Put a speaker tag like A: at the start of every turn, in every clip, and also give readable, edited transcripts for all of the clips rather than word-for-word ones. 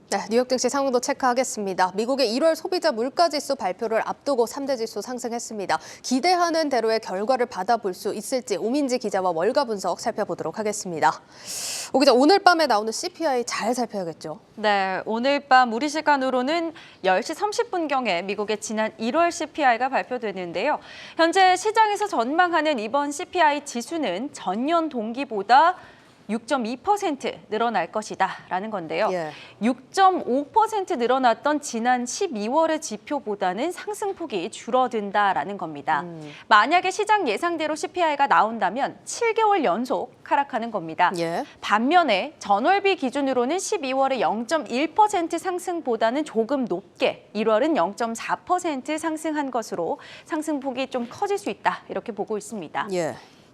A: 네, 뉴욕 증시 상황도 체크하겠습니다. 미국의 1월 소비자 물가지수 발표를 앞두고 3대 지수 상승했습니다. 기대하는 대로의 결과를 받아볼 수 있을지 오민지 기자와 월가 분석 살펴보도록 하겠습니다. 오 기자, 오늘 밤에 나오는 CPI 잘 살펴야겠죠?
B: 네, 오늘 밤 우리 시간으로는 10시 30분경에 미국의 지난 1월 CPI가 발표되는데요. 현재 시장에서 전망하는 이번 CPI 지수는 전년 동기보다 6.2% 늘어날 것이다라는 건데요. 6.5% 늘어났던 지난 12월의 지표보다는 상승폭이 줄어든다라는 겁니다. 만약에 시장 예상대로 CPI가 나온다면 7개월 연속 하락하는 겁니다. 반면에 전월비 기준으로는 12월의 0.1% 상승보다는 조금 높게 1월은 0.4% 상승한 것으로 상승폭이 좀 커질 수 있다 이렇게 보고 있습니다.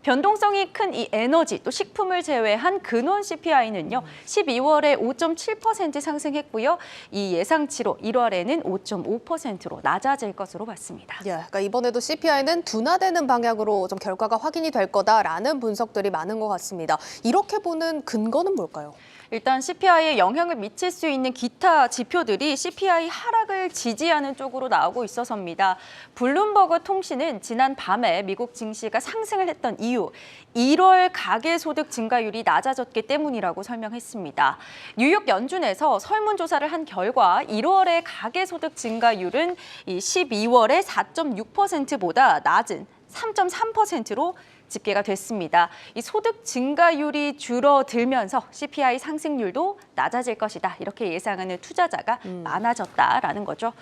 B: 변동성이 큰 이 에너지 또 식품을 제외한 근원 CPI는요. 12월에 5.7% 상승했고요. 이 예상치로 1월에는 5.5%로 낮아질 것으로 봤습니다.
A: 그러니까 이번에도 CPI는 둔화되는 방향으로 좀 결과가 확인이 될 거다라는 분석들이 많은 것 같습니다. 이렇게 보는 근거는 뭘까요?
B: 일단 CPI에 영향을 미칠 수 있는 기타 지표들이 CPI 하락을 지지하는 쪽으로 나오고 있어서입니다. 블룸버그 통신은 지난 밤에 미국 증시가 상승을 했던 이유, 1월 가계소득 증가율이 낮아졌기 때문이라고 설명했습니다. 뉴욕 연준에서 설문조사를 한 결과 1월의 가계소득 증가율은 12월의 4.6%보다 낮은 3.3%로 집계가 됐습니다. 이 소득 증가율이 줄어들면서 CPI 상승률도 낮아질 것이다. 이렇게 예상하는 투자자가 많아졌다라는 거죠.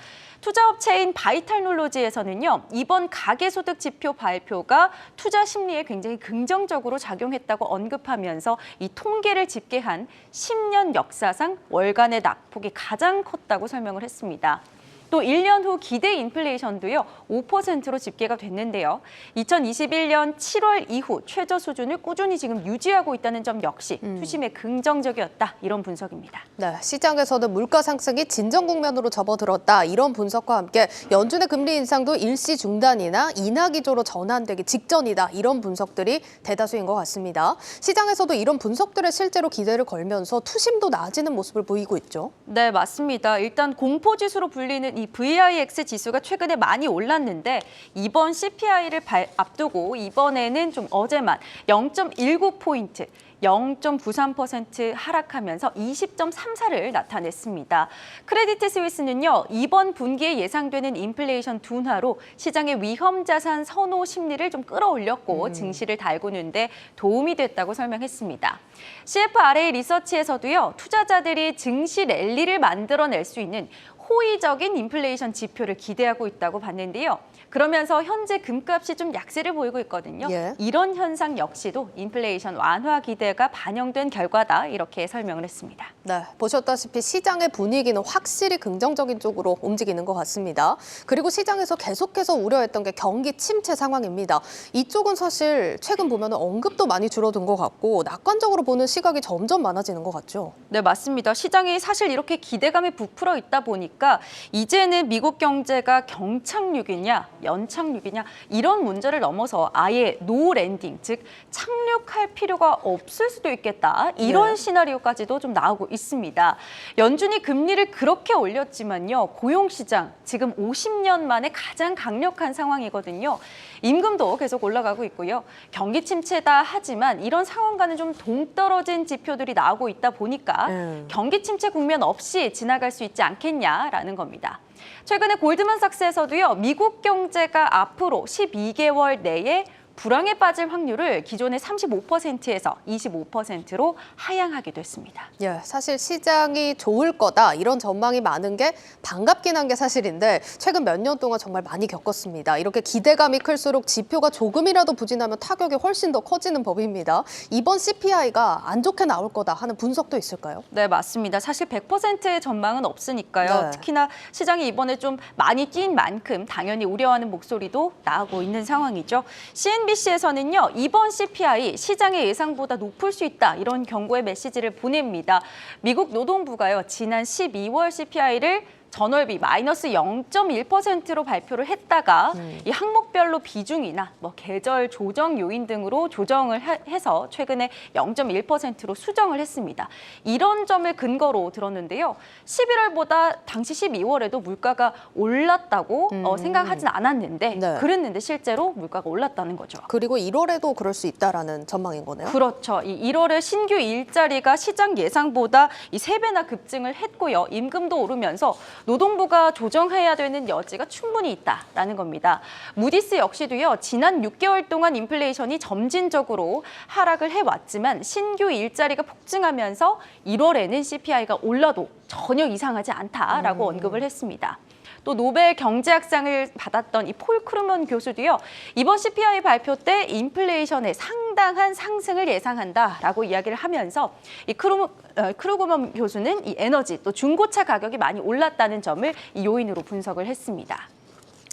B: 투자업체인 바이탈놀로지에서는요. 이번 가계소득 지표 발표가 투자 심리에 굉장히 긍정적으로 작용했다고 언급하면서 이 통계를 집계한 10년 역사상 월간의 낙폭이 가장 컸다고 설명을 했습니다. 또 1년 후 기대 인플레이션도요. 5%로 집계가 됐는데요. 2021년 7월 이후 최저 수준을 꾸준히 지금 유지하고 있다는 점 역시 투심에 긍정적이었다. 이런 분석입니다.
A: 네, 시장에서는 물가 상승이 진정 국면으로 접어들었다. 이런 분석과 함께 연준의 금리 인상도 일시 중단이나 인하 기조로 전환되기 직전이다. 이런 분석들이 대다수인 것 같습니다. 시장에서도 이런 분석들에 실제로 기대를 걸면서 투심도 낮아지는 모습을 보이고 있죠.
B: 네, 맞습니다. 일단 공포지수로 불리는 이 VIX 지수가 최근에 많이 올랐는데 이번 CPI를 앞두고 이번에는 좀 어제만 0.19포인트, 0.93% 하락하면서 20.34를 나타냈습니다. 크레디트 스위스는요, 이번 분기에 예상되는 인플레이션 둔화로 시장의 위험 자산 선호 심리를 좀 끌어올렸고 증시를 달구는데 도움이 됐다고 설명했습니다. CFRA 리서치에서도요, 투자자들이 증시 랠리를 만들어낼 수 있는 호의적인 인플레이션 지표를 기대하고 있다고 봤는데요. 그러면서 현재 금값이 좀 약세를 보이고 있거든요. 이런 현상 역시도 인플레이션 완화 기대가 반영된 결과다 이렇게 설명을 했습니다.
A: 네, 보셨다시피 시장의 분위기는 확실히 긍정적인 쪽으로 움직이는 것 같습니다. 그리고 시장에서 계속해서 우려했던 게 경기 침체 상황입니다. 이쪽은 사실 최근 보면 언급도 많이 줄어든 것 같고 낙관적으로 보는 시각이 점점 많아지는 것 같죠.
B: 네, 맞습니다. 시장이 사실 이렇게 기대감이 부풀어 있다 보니까 이제는 미국 경제가 경착륙이냐 연착륙이냐 이런 문제를 넘어서 아예 노 랜딩, 즉 착륙할 필요가 없을 수도 있겠다. 이런 시나리오까지도 좀 나오고 있습니다. 연준이 금리를 그렇게 올렸지만요. 고용시장 지금 50년 만에 가장 강력한 상황이거든요. 임금도 계속 올라가고 있고요. 경기 침체다 하지만 이런 상황과는 좀 동떨어진 지표들이 나오고 있다 보니까 경기 침체 국면 없이 지나갈 수 있지 않겠냐라는 겁니다. 최근에 골드만삭스에서도요. 미국 경제가 앞으로 12개월 내에 불황에 빠질 확률을 기존의 35%에서 25%로 하향하기도 했습니다.
A: 사실 시장이 좋을 거다 이런 전망이 많은 게 반갑긴 한 게 사실인데 최근 몇 년 동안 정말 많이 겪었습니다. 이렇게 기대감이 클수록 지표가 조금이라도 부진하면 타격이 훨씬 더 커지는 법입니다. 이번 CPI가 안 좋게 나올 거다 하는 분석도 있을까요?
B: 네, 맞습니다. 사실 100%의 전망은 없으니까요. 특히나 시장이 이번에 좀 많이 뛴 만큼 당연히 우려하는 목소리도 나오고 있는 상황이죠. CNBC에서는요, 이번 CPI 시장의 예상보다 높을 수 있다 이런 경고의 메시지를 보냅니다. 미국 노동부가요, 지난 12월 CPI를 전월비 마이너스 0.1%로 발표를 했다가 이 항목별로 비중이나 뭐 계절 조정 요인 등으로 조정을 해서 최근에 0.1%로 수정을 했습니다. 이런 점을 근거로 들었는데요. 11월보다 당시 12월에도 물가가 올랐다고 생각하진 않았는데
A: 네.
B: 그랬는데 실제로 물가가 올랐다는 거죠.
A: 그리고 1월에도 그럴 수 있다라는 전망인 거네요.
B: 그렇죠. 이 1월에 신규 일자리가 시장 예상보다 이 3배나 급증을 했고요. 임금도 오르면서 노동부가 조정해야 되는 여지가 충분히 있다라는 겁니다. 무디스 역시도요. 지난 6개월 동안 인플레이션이 점진적으로 하락을 해왔지만 신규 일자리가 폭증하면서 1월에는 CPI가 올라도 전혀 이상하지 않다라고 언급을 했습니다. 또 노벨 경제학상을 받았던 이 폴 크루먼 교수도요. 이번 CPI 발표 때 인플레이션의 상당한 상승을 예상한다라고 이야기를 하면서 이 크루먼 교수는 이 에너지 또 중고차 가격이 많이 올랐다는 점을 이 요인으로 분석을 했습니다.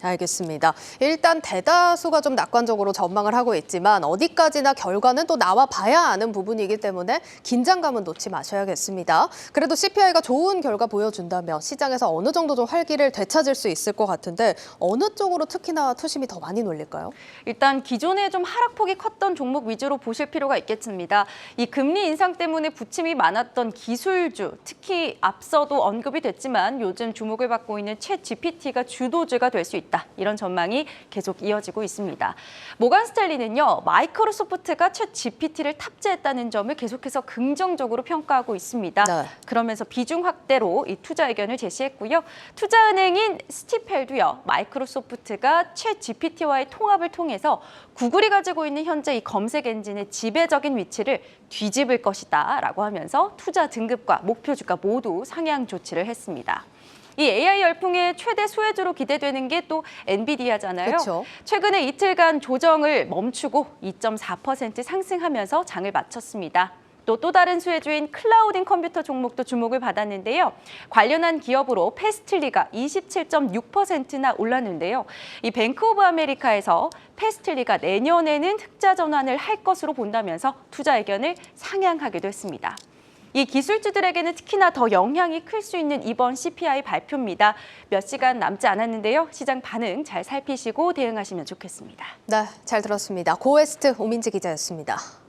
A: 알겠습니다. 일단 대다수가 좀 낙관적으로 전망을 하고 있지만 어디까지나 결과는 또 나와 봐야 아는 부분이기 때문에 긴장감은 놓지 마셔야겠습니다. 그래도 CPI가 좋은 결과 보여준다면 시장에서 어느 정도 좀 활기를 되찾을 수 있을 것 같은데 어느 쪽으로 특히나 투심이 더 많이 몰릴까요?
B: 일단 기존에 좀 하락폭이 컸던 종목 위주로 보실 필요가 있겠습니다. 이 금리 인상 때문에 부침이 많았던 기술주, 특히 앞서도 언급이 됐지만 요즘 주목을 받고 있는 챗 GPT가 주도주가 될 수 있다. 이런 전망이 계속 이어지고 있습니다. 모간 스탠리는요, 마이크로소프트가 챗 GPT를 탑재했다는 점을 계속해서 긍정적으로 평가하고 있습니다.
A: 네.
B: 그러면서 비중 확대로 이 투자 의견을 제시했고요. 투자은행인 스티펠도요, 마이크로소프트가 챗 GPT와의 통합을 통해서 구글이 가지고 있는 현재 이 검색 엔진의 지배적인 위치를 뒤집을 것이다라고 하면서 투자 등급과 목표 주가 모두 상향 조치를 했습니다. 이 AI 열풍의 최대 수혜주로 기대되는 게 또 엔비디아잖아요.
A: 그쵸.
B: 최근에 이틀간 조정을 멈추고 2.4% 상승하면서 장을 마쳤습니다. 또 다른 수혜주인 클라우딩 컴퓨터 종목도 주목을 받았는데요. 관련한 기업으로 패스틀리가 27.6%나 올랐는데요. 이 뱅크 오브 아메리카에서 패스틀리가 내년에는 흑자 전환을 할 것으로 본다면서 투자 의견을 상향하기도 했습니다. 이 기술주들에게는 특히나 더 영향이 클 수 있는 이번 CPI 발표입니다. 몇 시간 남지 않았는데요. 시장 반응 잘 살피시고 대응하시면 좋겠습니다.
A: 네, 잘 들었습니다. 고웨스트 오민지 기자였습니다.